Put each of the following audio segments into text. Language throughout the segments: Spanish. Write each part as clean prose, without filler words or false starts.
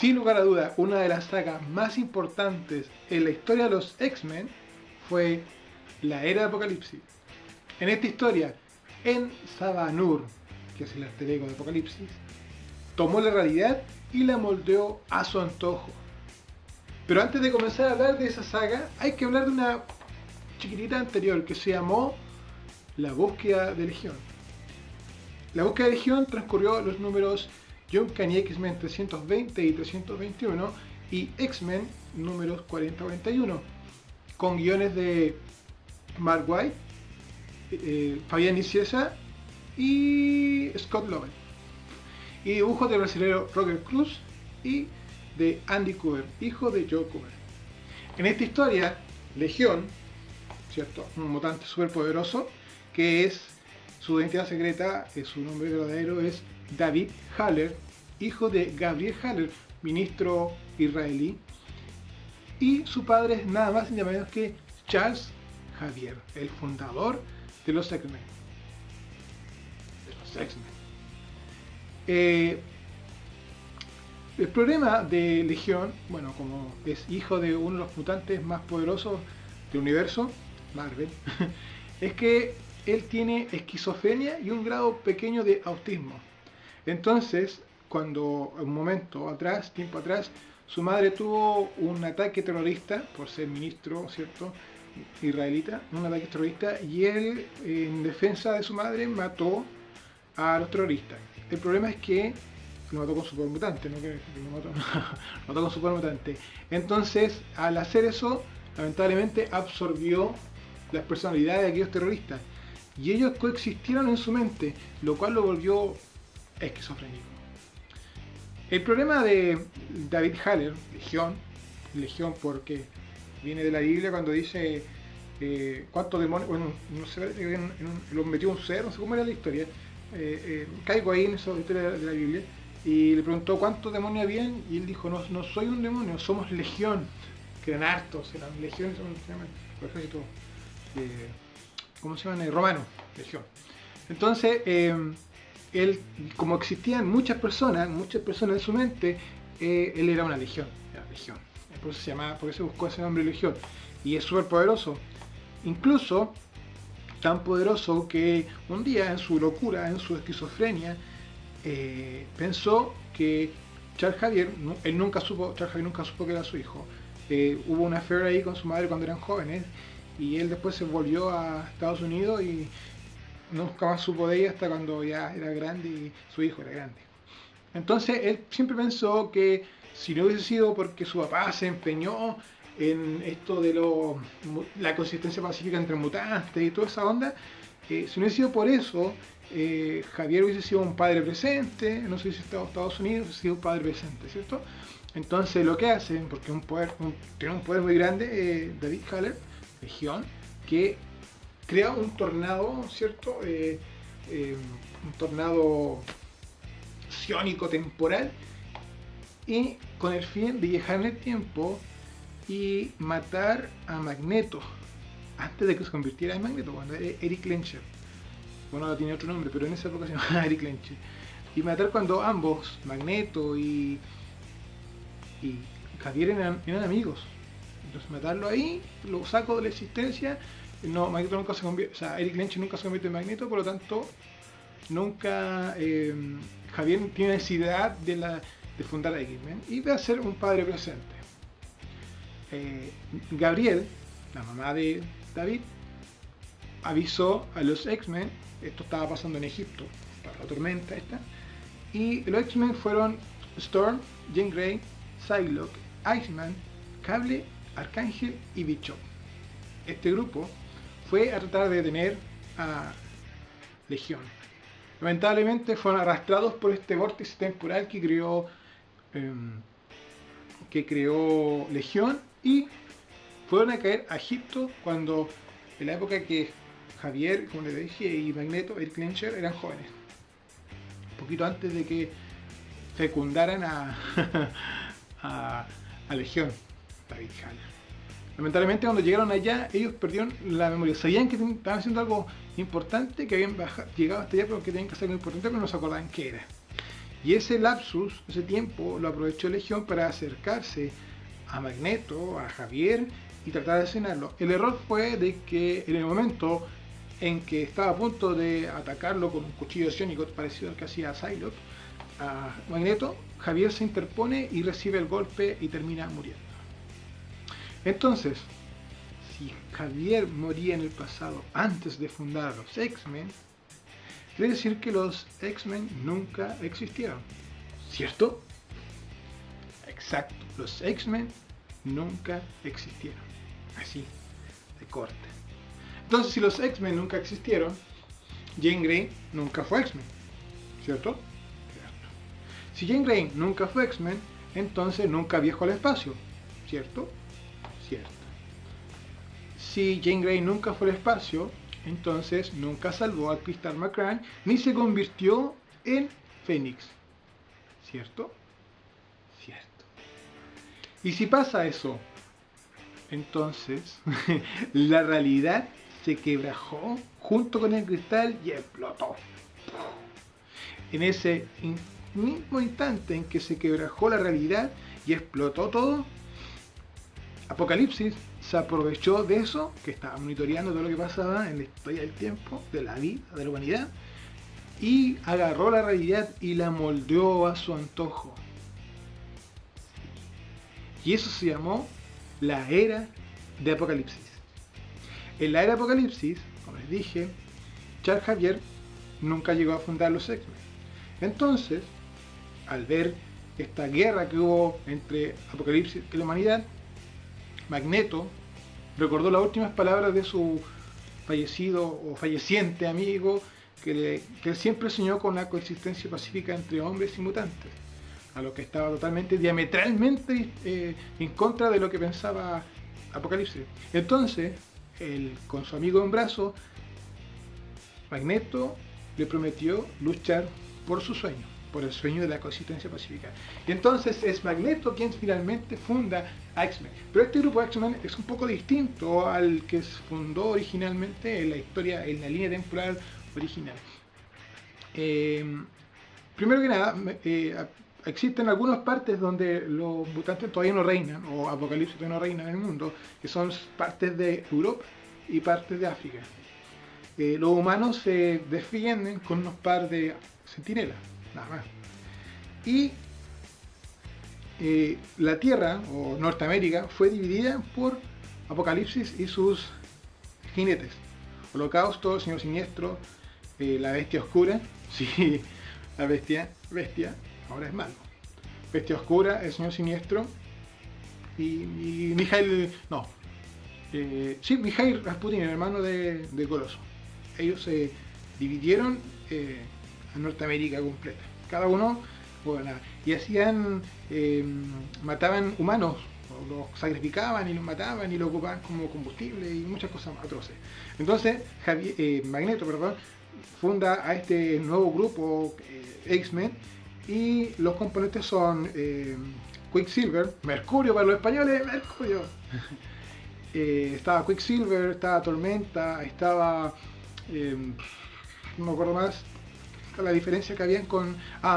sin lugar a duda, una de las sagas más importantes en la historia de los X-Men fue la Era de Apocalipsis. En esta historia, En Sabanur, que es el alter ego de Apocalipsis, tomó la realidad y la moldeó a su antojo. Pero antes de comenzar a hablar de esa saga, hay que hablar de una chiquitita anterior que se llamó La Búsqueda de Legión. La Búsqueda de Legión transcurrió los números Uncanny X-Men 320 y 321 y X-Men números 40-41, con guiones de Mark Waid, Fabián Nicieza y Scott Lobel, y dibujos del brasileño Roger Cruz y de Andy Kubert, hijo de Joe Kubert. En esta historia, Legión, ¿cierto? Un mutante superpoderoso que es su identidad secreta, su nombre verdadero es David Haller, hijo de Gabriel Haller, ministro israelí, y su padre es nada más y nada menos que Charles Xavier, el fundador de los X-Men. El problema de Legión, bueno, como es hijo de uno de los mutantes más poderosos del universo, Marvel, es que él tiene esquizofrenia y un grado pequeño de autismo. Entonces, cuando un momento atrás, tiempo atrás, su madre tuvo un ataque terrorista por ser ministro, ¿cierto?, israelita, un ataque terrorista, y él, en defensa de su madre, mató a los terroristas. El problema es que lo mató con su poder mutante, no que lo mató, lo mató con su poder mutante. Entonces, al hacer eso, lamentablemente absorbió las personalidades de aquellos terroristas. Y ellos coexistieron en su mente, lo cual lo volvió esquizofrénico. El problema de David Haller, Legión porque viene de la Biblia cuando dice cuántos demonios, bueno, no sé, lo metió un ser, no sé cómo era la historia, caigo ahí en esa historia de la Biblia, y le preguntó cuántos demonios habían, y él dijo, no soy un demonio, somos legión, que eran hartos, eran legiones, se llaman, por ejército, ¿cómo se llaman? Romano, legión. Entonces, él, como existían muchas personas en su mente, él era una legión. Por eso se llamaba, por eso buscó ese nombre Legión. Y es súper poderoso. Incluso tan poderoso que un día, en su locura, en su esquizofrenia, pensó que Charles Xavier nunca supo que era su hijo. Hubo una affair ahí con su madre cuando eran jóvenes, y él después se volvió a Estados Unidos y nunca más supo de ella hasta cuando ya era grande y su hijo era grande. Entonces él siempre pensó que si no hubiese sido porque su papá se empeñó en esto de la consistencia pacífica entre mutantes y toda esa onda, si no hubiese sido por eso, Javier hubiese sido un padre presente, no se hubiese estado en Estados Unidos, hubiese sido un padre presente, ¿cierto? Entonces lo que hacen, porque tiene un poder muy grande, David Haller, Legión, que crea un tornado, ¿cierto? Un tornado psiónico temporal, y con el fin de viajar en el tiempo y matar a Magneto antes de que se convirtiera en Magneto, cuando era Eric Lencher. Bueno, ahora tiene otro nombre, pero en esa época se llamaba Eric Lencher. Y matar cuando ambos, Magneto y Javier, eran amigos. Entonces matarlo ahí, lo saco de la existencia. No, Magneto nunca se convierte, o sea, Eric Lencher nunca se convierte en Magneto, por lo tanto, nunca Javier tiene necesidad de fundar a X-Men y de ser un padre presente. Gabriel, la mamá de David, avisó a los X-Men, esto estaba pasando en Egipto, la tormenta esta, y los X-Men fueron Storm, Jean Grey, Psylocke, Iceman, Cable, Arcángel y Bishop. Este grupo fue a tratar de detener a Legión. Lamentablemente fueron arrastrados por este vórtice temporal que creó Legión, y fueron a caer a Egipto cuando, en la época que Javier, como les dije, y Magneto, Eric Lencher, eran jóvenes. Un poquito antes de que fecundaran a Legión, David Haller. Lamentablemente, cuando llegaron allá, ellos perdieron la memoria. Sabían que estaban haciendo algo importante, que habían llegado hasta allá, pero que tenían que hacer algo importante, pero no se acordaban qué era. Y ese lapsus, ese tiempo, lo aprovechó Legión para acercarse a Magneto, a Javier, y tratar de asesinarlo. El error fue de que en el momento en que estaba a punto de atacarlo con un cuchillo ciónico parecido al que hacía Psylocke, a Magneto, Javier se interpone y recibe el golpe y termina muriendo. Entonces, si Javier moría en el pasado antes de fundar a los X-Men, quiere decir que los X-Men nunca existieron, ¿cierto? Exacto, los X-Men nunca existieron, así, de corte. Entonces, si los X-Men nunca existieron, Jean Grey nunca fue X-Men, ¿cierto? Cierto. Si Jean Grey nunca fue X-Men, entonces nunca viajó al espacio, ¿cierto? Cierto. Si Jean Grey nunca fue al espacio, entonces nunca salvó a Crystal McCrane ni se convirtió en Fénix, ¿cierto? Cierto. Y si pasa eso, entonces la realidad se quebrajó junto con el cristal y explotó. En ese mismo instante en que se quebrajó la realidad y explotó todo, Apocalipsis se aprovechó de eso, que estaba monitoreando todo lo que pasaba en la historia del tiempo, de la vida, de la humanidad, y agarró la realidad y la moldeó a su antojo. Y eso se llamó la era de Apocalipsis. En la era de Apocalipsis, como les dije, Charles Xavier nunca llegó a fundar los X-Men. Entonces, al ver esta guerra que hubo entre Apocalipsis y la humanidad, Magneto recordó las últimas palabras de su fallecido o falleciente amigo, que él siempre soñó con la coexistencia pacífica entre hombres y mutantes, a lo que estaba totalmente, diametralmente en contra de lo que pensaba Apocalipsis. Entonces, él, con su amigo en brazo, Magneto le prometió luchar por su sueño, por el sueño de la coexistencia pacífica. Y entonces es Magneto quien finalmente funda a X-Men. Pero este grupo de X-Men es un poco distinto al que se fundó originalmente en la historia, en la línea temporal original. Primero que nada, existen algunas partes donde los mutantes todavía no reinan, o Apocalipsis todavía no reina en el mundo, que son partes de Europa y partes de África. Los humanos se defienden con unos par de centinelas, nada más. Y la Tierra, o Norteamérica, fue dividida por Apocalipsis y sus jinetes. Holocausto, Señor Siniestro, la Bestia Oscura, sí, la bestia, ahora es malo. Bestia Oscura, el Señor Siniestro y Mijail, no, Mijail Rasputin, el hermano de Coloso. Ellos se dividieron a Norteamérica completa. Cada uno, bueno, y hacían, mataban humanos, los sacrificaban y los mataban y los ocupaban como combustible y muchas cosas más atroces. Entonces, Magneto, funda a este nuevo grupo X-Men y los componentes son Quicksilver, Mercurio para los españoles, Mercurio. Estaba Quicksilver, estaba Tormenta, estaba no me acuerdo más la diferencia que habían con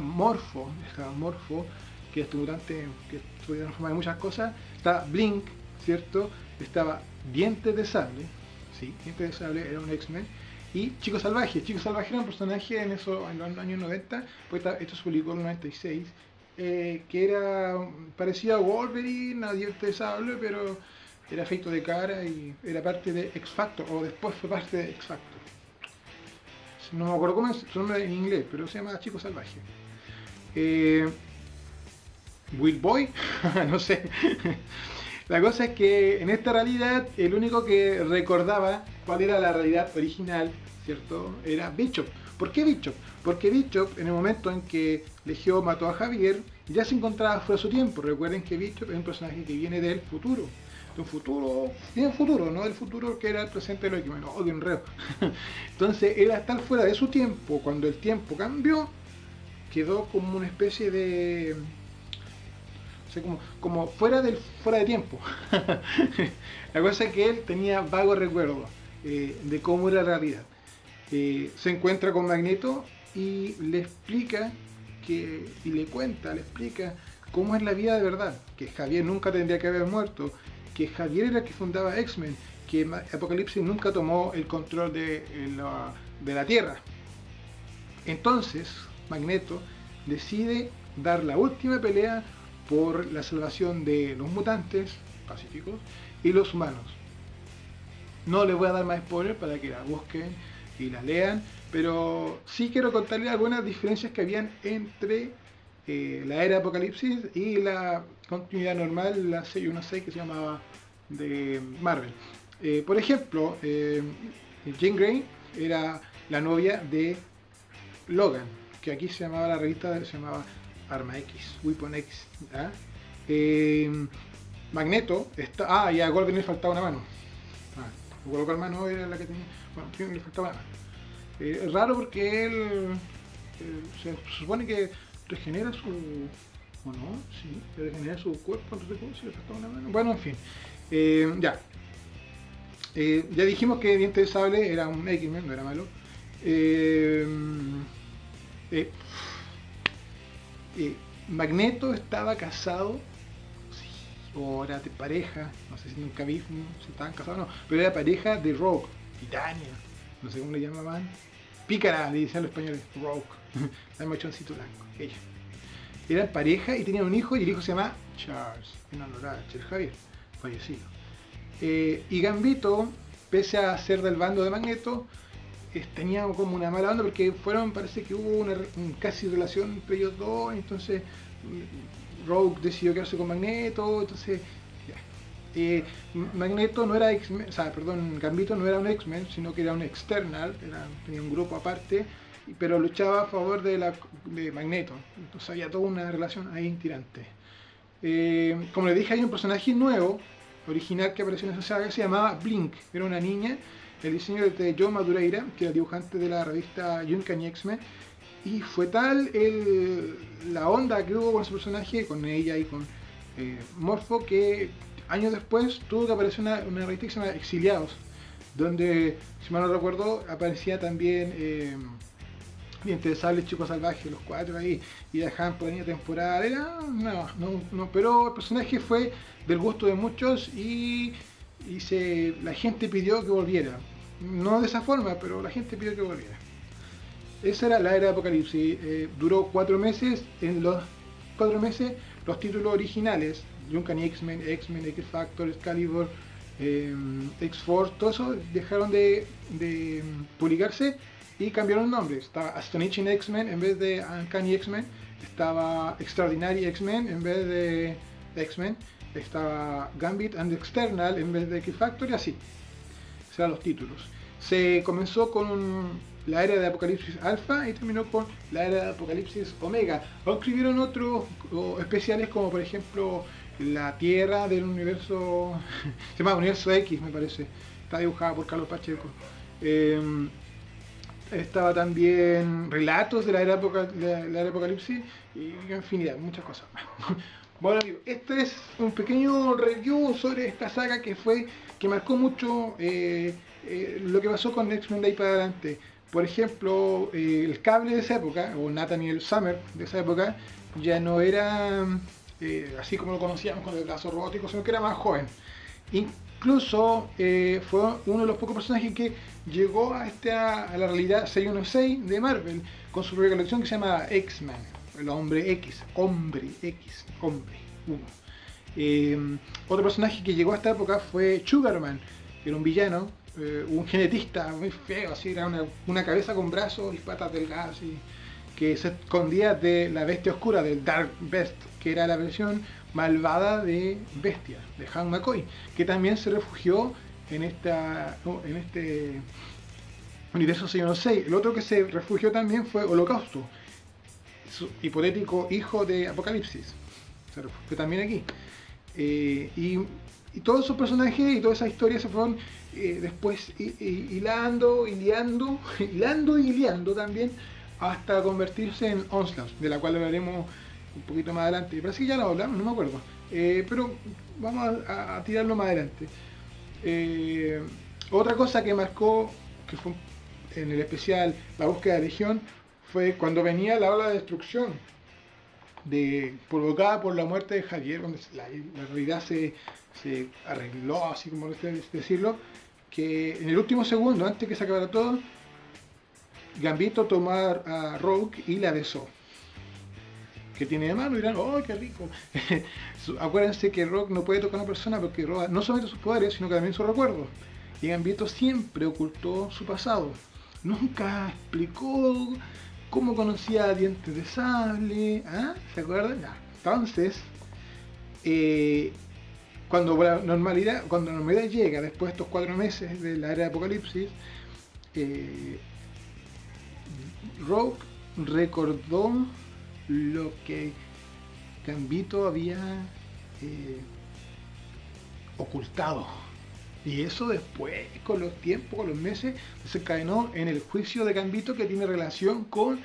Morpho, estaba Morpho, que es tu mutante que podía transformar en muchas cosas. Estaba Blink, ¿cierto? Estaba Dientes de Sable, sí, Dientes de Sable era un X-Men. Y Chico Salvaje era un personaje en los años 90, pues esto se publicó en el 96, que era parecido a Wolverine, a Dientes de Sable, pero era efecto de cara y era parte de X-Factor, o después fue parte de X-Factor. No me acuerdo cómo es su nombre en inglés, pero se llama Chico Salvaje. Will Boy, no sé. La cosa es que en esta realidad el único que recordaba cuál era la realidad original, ¿cierto? Era Bishop. ¿Por qué Bishop? Porque Bishop, en el momento en que Legión mató a Javier, ya se encontraba fuera de su tiempo. Recuerden que Bishop es un personaje que viene del futuro. De un futuro, bien futuro, no del futuro que era el presente de lo que bueno, de un reo. Entonces, era estar fuera de su tiempo. Cuando el tiempo cambió, quedó como una especie de... O sea, como fuera de tiempo. La cosa es que él tenía vagos recuerdos de cómo era la realidad. Se encuentra con Magneto y le explica y le cuenta, le explica cómo es la vida de verdad, que Javier nunca tendría que haber muerto, que Javier era el que fundaba X-Men, que Apocalipsis nunca tomó el control de la Tierra. Entonces, Magneto decide dar la última pelea por la salvación de los mutantes pacíficos y los humanos. No les voy a dar más spoilers para que la busquen y la lean, pero sí quiero contarles algunas diferencias que habían entre la era de Apocalipsis y la continuidad normal, la 616 que se llamaba de Marvel. Por ejemplo, Jean Grey era la novia de Logan, que aquí se llamaba la revista, se llamaba Arma X, Weapon X. Magneto está. Y a Wolverine le faltaba una mano. Wolverine no era la que tenía. Bueno, le faltaba una mano. Es raro porque él se supone que regenera su. ¿O no? Sí, regenera su cuerpo, entonces si le faltaba una mano. Bueno, en fin. Ya. Ya dijimos que Diente de Sable era un X-Men, no era malo. Magneto estaba casado, sí, o era de pareja, no sé si nunca vi si estaban casados o no, pero era pareja de Rogue, Titania, no sé cómo le llamaban, Pícara, le decían los españoles, Rogue, la machoncito blanco, ella. Eran pareja y tenían un hijo y el hijo se llama Charles, en honor a Charles Javier, fallecido. Y Gambito, pese a ser del bando de Magneto, tenía como una mala onda porque parece que hubo una casi relación entre ellos dos, entonces Rogue decidió quedarse con Magneto, entonces Magneto no era X-Men, Gambito no era un X-Men, sino que era un external, tenía un grupo aparte, pero luchaba a favor de Magneto, entonces había toda una relación ahí tirante. Como le dije, hay un personaje nuevo, original, que apareció en esa saga, que se llamaba Blink, era una niña. El diseño de Joe Madureira, que era el dibujante de la revista Uncanny X-Men, y fue tal la onda que hubo con ese personaje, con ella y con Morpho, que años después tuvo que aparecer una revista que se llama Exiliados, donde, si mal no recuerdo, aparecía también Diente de Sable, Chico Salvaje, los cuatro ahí, y dejaban por línea temporal. No, pero el personaje fue del gusto de muchos y la gente pidió que volviera. No de esa forma, pero la gente pidió que volviera. Esa era la era de Apocalipsis. Duró 4 meses. En los 4 meses, los títulos originales, Uncanny X-Men, X-Men, X-Factor, Excalibur, X-Force, todo eso dejaron de publicarse y cambiaron el nombre. Estaba Astonishing X-Men en vez de Uncanny X-Men. Estaba Extraordinary X-Men en vez de X-Men. Estaba Gambit and External en vez de X-Factor y así. Esos eran los títulos. Se comenzó con la era de Apocalipsis Alpha y terminó con la era de Apocalipsis Omega. O escribieron otros especiales como por ejemplo la Tierra del universo, se llama Universo X me parece. Está dibujada por Carlos Pacheco. Estaba también relatos de la era de Apocalipsis y infinidad, muchas cosas más. Bueno amigos, este es un pequeño review sobre esta saga que marcó mucho lo que pasó con X-Men de ahí para adelante. Por ejemplo, el Cable de esa época, o Nathaniel Summer de esa época, ya no era así como lo conocíamos con el brazo robótico, sino que era más joven. Incluso fue uno de los pocos personajes que llegó a la realidad 616 de Marvel, con su propia colección que se llama X-Men. El hombre X, hombre 1. Otro personaje que llegó a esta época fue Sugarman, que era un villano, un genetista muy feo, así era una cabeza con brazos y patas delgadas, que se escondía de la bestia oscura, del Dark Beast, que era la versión malvada de Bestia, de Hank McCoy, que también se refugió en este universo 616. El otro que se refugió también fue Holocausto, su hipotético hijo de Apocalipsis, se refugió también aquí. Y todos esos personajes y toda esa historia se fueron después hilando y liando también hasta convertirse en Onslaught, de la cual hablaremos un poquito más adelante. Parece que ya lo hablamos, no me acuerdo, pero vamos a tirarlo más adelante. Otra cosa que marcó, que fue en el especial La Búsqueda de Legión, fue cuando venía la ola de destrucción provocada por la muerte de Javier, donde la realidad se arregló, así como decirlo, que en el último segundo, antes que se acabara todo, Gambito tomó a Rogue y la besó. ¿Qué tiene de malo? Dirán, ¡oh, qué rico! Acuérdense que Rogue no puede tocar a una persona porque roba no solamente sus poderes, sino que también sus recuerdos. Y Gambito siempre ocultó su pasado. Nunca explicó cómo conocía a Dientes de Sable. ¿Ah? ¿Se acuerdan? Ya. Entonces, cuando la normalidad llega después de estos 4 meses de la era de Apocalipsis, Rogue recordó lo que Gambito había ocultado. Y eso después, con los tiempos, con los meses, desencadenó en el juicio de Gambito, que tiene relación con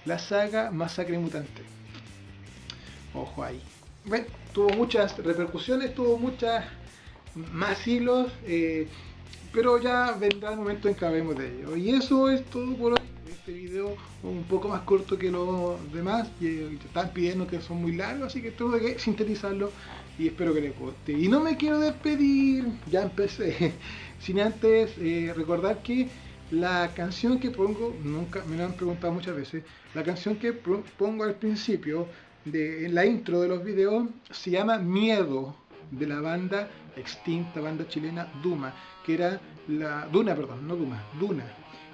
la saga Masacre Mutante. Ojo ahí. Bueno, tuvo muchas repercusiones, tuvo muchas más hilos, pero ya vendrá el momento en que hablemos de ello. Y eso es todo por hoy. Este video un poco más corto que los demás, y te están pidiendo que son muy largos, así que tengo que sintetizarlo y espero que les guste. Y no me quiero despedir, ya empecé, sin antes recordar que la canción que pongo, nunca me lo han preguntado muchas veces, la canción que pongo al principio, en la intro de los videos, se llama Miedo, de la banda extinta, banda chilena Duma, que era Duna,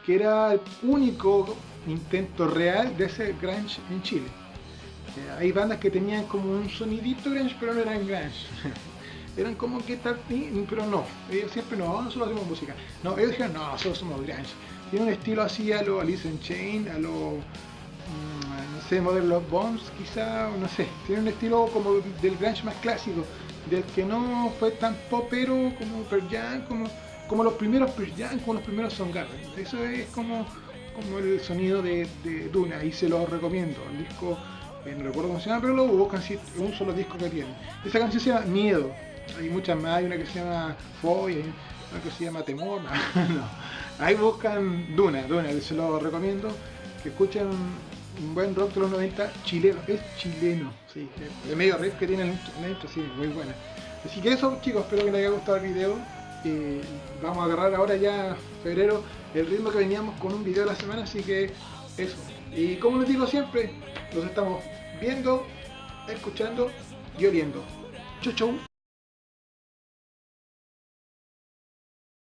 que era el único intento real de hacer grunge en Chile. Hay bandas que tenían como un sonidito grunge, pero no eran grunge. Eran como que tal, pero no. Ellos siempre no, nosotros hacemos música. No, ellos dijeron, no, nosotros somos grunge. Tienen un estilo así a lo Alice in Chains, a lo, no sé, Modern Love Bombs quizá, no sé. Tienen un estilo como del grunge más clásico, del que no fue tan popero como Pearl Jam, como los primeros Pearl Jam, como los primeros Soundgarden. Eso es como el sonido de Duna, y se lo recomiendo. El disco, no recuerdo cómo se llama, pero lo buscan, si es un solo disco que tienen. Esa canción se llama Miedo. Hay muchas más, hay una que se llama Fobia, hay una que se llama Temor. No. Ahí buscan Duna, se lo recomiendo. Que escuchen un buen rock de los 90 chileno, es chileno, sí, de medio riff que tiene la intro, sí, muy buena. Así que eso, chicos, espero que les haya gustado el video. Vamos a agarrar ahora ya febrero el ritmo que veníamos con un video a la semana, así que eso. Y como les digo siempre, los estamos viendo, escuchando y oliendo. Chau chau.